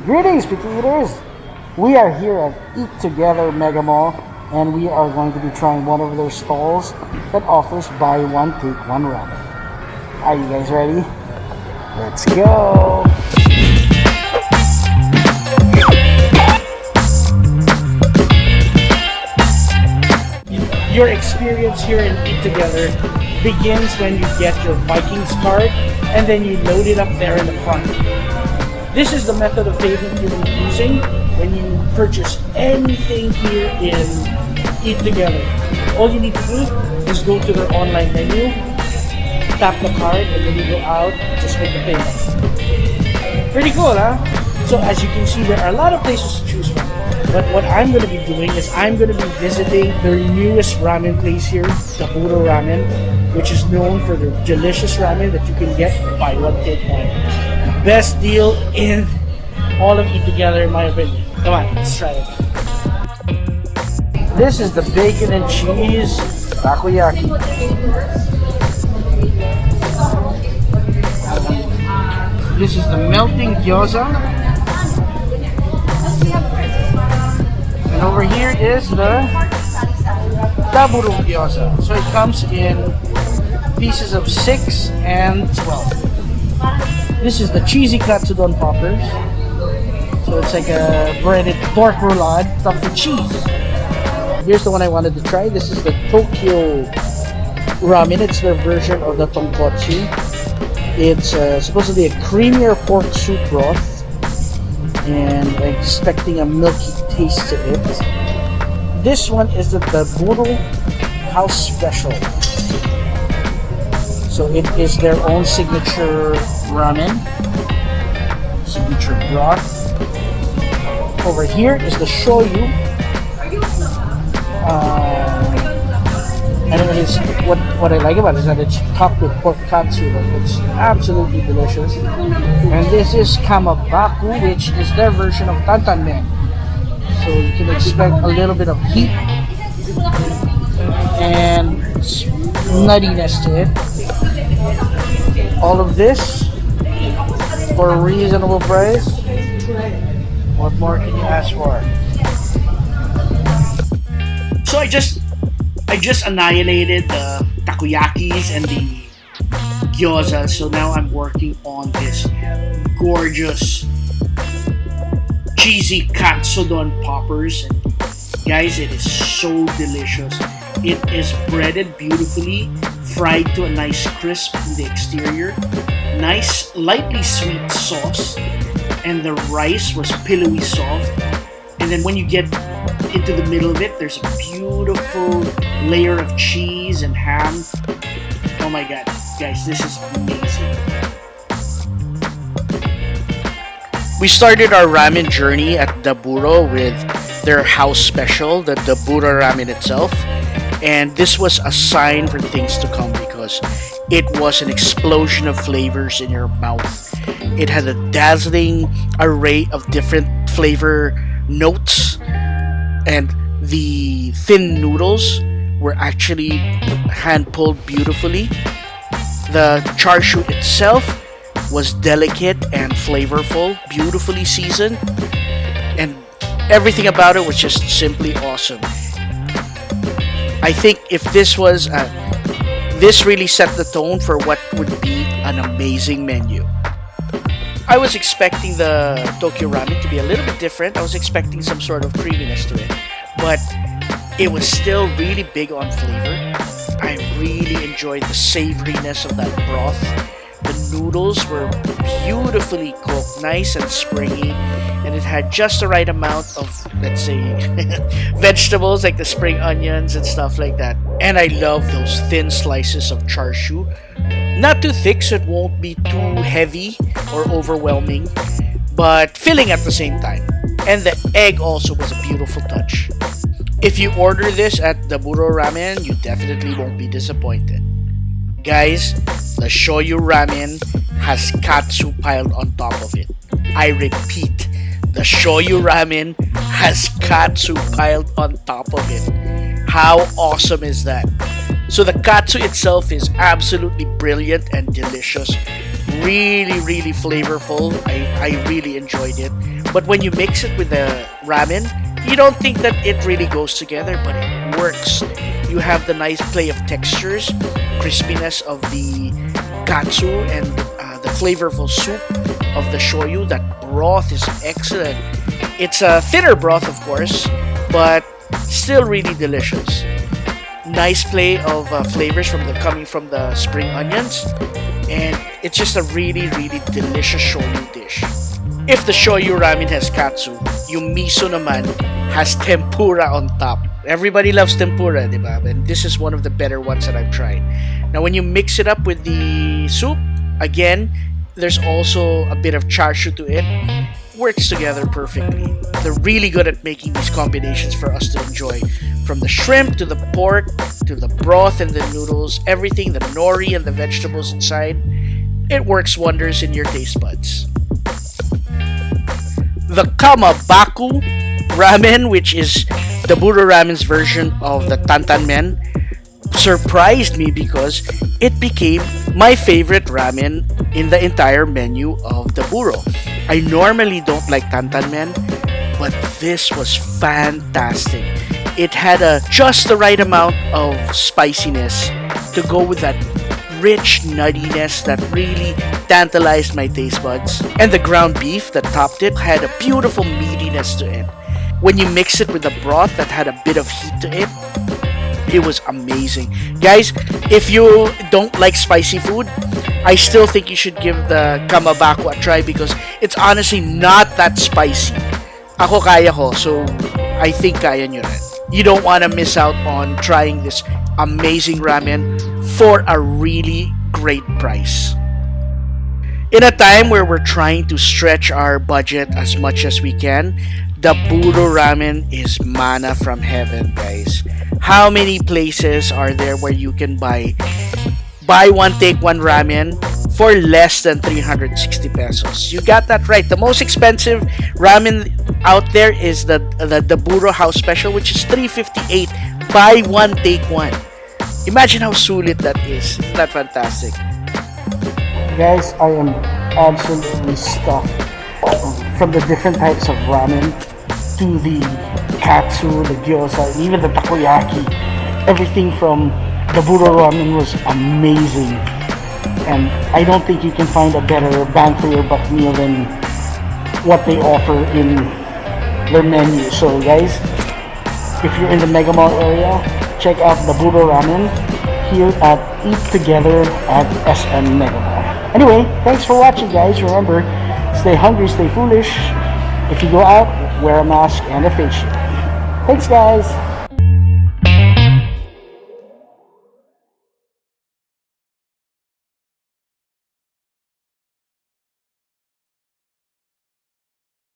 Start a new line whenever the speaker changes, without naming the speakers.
Greetings, Picky Eaters! We are here at Eatogether Mega Mall and we are going to be trying one of their stalls that offers buy one, take one ramen. Are you guys ready? Let's go! Your experience here in Eatogether begins when you get your Vikings card and then you load it up there in the front. This is the method of payment you'll be using when you purchase anything here in Eatogether. All you need to do is go to their online menu, tap the card, and then you go out, just make the payment. Pretty cool, huh? So as you can see, there are a lot of places to choose from. But what I'm going to be doing is I'm going to be visiting their newest ramen place here, Daburu Ramen, which is known for their delicious ramen that you can get buy one, take one. Best deal in all of Eatogether, in my opinion. Come on, let's try it. This is the bacon and cheese takoyaki. This is the melting gyoza. And over here is the Daburu gyoza. So it comes in pieces of 6 and 12. This is the cheesy katsudon poppers. So it's like a breaded pork roulade stuffed with cheese. Here's the one I wanted to try. This is the Tokyo Ramen. It's their version of the tonkotsu. It's supposedly a creamier pork soup broth. And I'm expecting a milky taste to it. This one is the Daburu House Special. So it is their own signature ramen, signature broth. Over here is the shoyu. And it is what I like about it is that it's topped with pork katsu. It's absolutely delicious. And this is kamabaku, which is their version of tantanmen. So you can expect a little bit of heat and nuttiness to it. All of this for a reasonable price. What more can you ask for? So I just annihilated the takoyakis and the gyoza. So now I'm working on this gorgeous cheesy katsudon poppers. And guys, it is so delicious. It is breaded beautifully, fried to a nice crisp in the exterior, nice lightly sweet sauce, and the rice was pillowy soft. And then when you get into the middle of it, there's a beautiful layer of cheese and ham. Oh my god, guys, this is amazing. We started our ramen journey at Daburo with their house special, the Daburu Ramen itself. And this was a sign for things to come because it was an explosion of flavors in your mouth. It had a dazzling array of different flavor notes, and the thin noodles were actually hand pulled beautifully. The char siu itself was delicate and flavorful, beautifully seasoned, and everything about it was just simply awesome. I think if this was this really set the tone for what would be an amazing menu. I was expecting the Tokyo Ramen to be a little bit different. I was expecting some sort of creaminess to it, but it was still really big on flavor. I really enjoyed the savoriness of that broth. The noodles were beautifully cooked, nice and springy, and it had just the right amount of, let's say, vegetables like the spring onions and stuff like that. And I love those thin slices of char siu. Not too thick so it won't be too heavy or overwhelming, but filling at the same time. And the egg also was a beautiful touch. If you order this at Daburu Ramen, you definitely won't be disappointed. Guys, the shoyu ramen has katsu piled on top of it. I repeat, the shoyu ramen has katsu piled on top of it. How awesome is that? So the katsu itself is absolutely brilliant and delicious. really flavorful. I really enjoyed it. But when you mix it with the ramen, you don't think that it really goes together, but it works. You have the nice play of textures, crispiness of the katsu, and the flavorful soup of the shoyu. That broth is excellent. It's a thinner broth, of course, but still really delicious. Nice play of flavors coming from the spring onions, and it's just a really delicious shoyu dish. If the shoyu ramen has katsu, yung miso naman has tempura on top. Everybody loves tempura, di ba? And this is one of the better ones that I've tried. Now, when you mix it up with the soup, again, there's also a bit of chashu to it. Works together perfectly. They're really good at making these combinations for us to enjoy. From the shrimp to the pork to the broth and the noodles, everything, the nori and the vegetables inside, it works wonders in your taste buds. The Kamabaku ramen, which is Daburu Ramen's version of the Tantan Men, surprised me because it became my favorite ramen in the entire menu of Daburo. I normally don't like Tantan Men, but this was fantastic. It had just the right amount of spiciness to go with that rich nuttiness that really tantalized my taste buds. And the ground beef that topped it had a beautiful meatiness to it. When you mix it with the broth that had a bit of heat to it, it was amazing. Guys, if you don't like spicy food, I still think you should give the Kamabaku a try because it's honestly not that spicy. Ako kaya ko, so I think kaya nyo rin. You don't want to miss out on trying this amazing ramen for a really great price. In a time where we're trying to stretch our budget as much as we can, Daburu Ramen is manna from heaven, guys. How many places are there where you can buy one take one ramen for less than 360 pesos? You got that right. The most expensive ramen out there is the Daburo House Special, which is 358. Buy one take one. Imagine how sulit that is. Isn't that fantastic?
Guys, I am absolutely stuffed. From the different types of ramen to the katsu, the gyoza, and even the takoyaki. Everything from Daburo Ramen was amazing. And I don't think you can find a better bang for your buck meal than what they offer in their menu. So guys, if you're in the Mega Mall area, check out Daburo Ramen here at Eatogether at SM Mega Mall. Anyway, thanks for watching, guys. Remember, stay hungry, stay foolish. If you go out, wear a mask and a face shield. Thanks, guys.